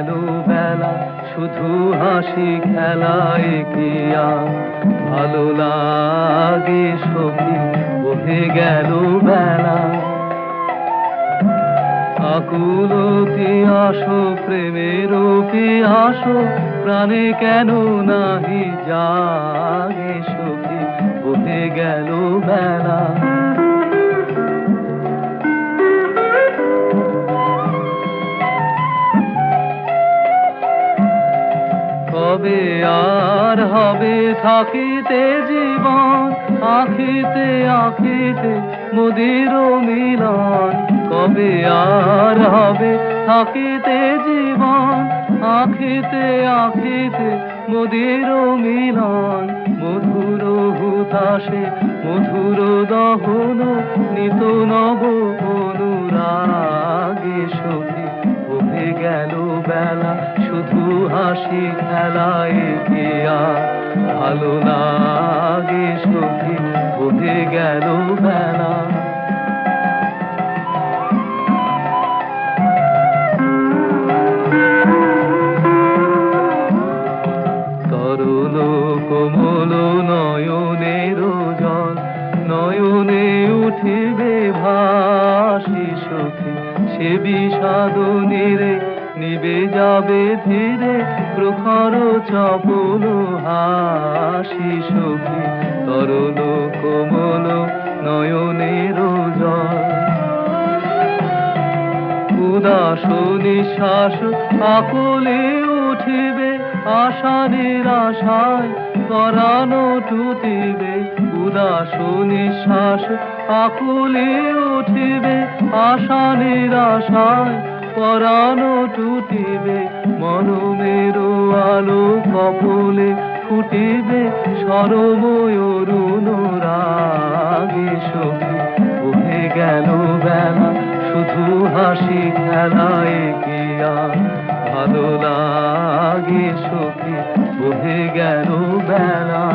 গেল বেলা, শুধু হাসি খেলায় কি আর ভালো লাগে সখী, বহে গেল বেলা। আকুলতি আসো প্রেমের আসো, প্রাণে কেন নাহি জাগে সখী, বহে গেল বেলা। কবে আর হবে থাকিতে জীবন, আখিতে আখিতে মোদের মিলন। কবে আর হবে থাকিতে জীবন, আখিতে আখিতে মোদের মিলন। মধুর হুতাশে মধুর দহন, নিত নব অনুরাগে সখী, বহে গেল বেলা, শুধু হাসি খেলায় কি আর ভালো লাগে সখী, বহে গেল বেলা। তরল কোমল নয়নের জল, নয়নে উঠিবে ভাসি সখী, সে বিষাদ নীরে নিবে যাবে ধীরে, প্রখর চপল হাসি সখী। তরল কোমল নয়নের জল, উদাস নিঃশ্বাস আকুলে উঠিবে, আশা নিরাশায় পরাণ টুটিবে। উদাস নিঃশ্বাস আকুলে উঠিবে, আশা নিরাশায় পরাণ টুটিবে। মরমের আলো কপলে ফুটিবে, সরময় অরুণ রাগে সখী, বহে গেল বেলা, শুধু হাসি খেলায় কি আর ভালো লাগে সখী, বহে গেল বেলা।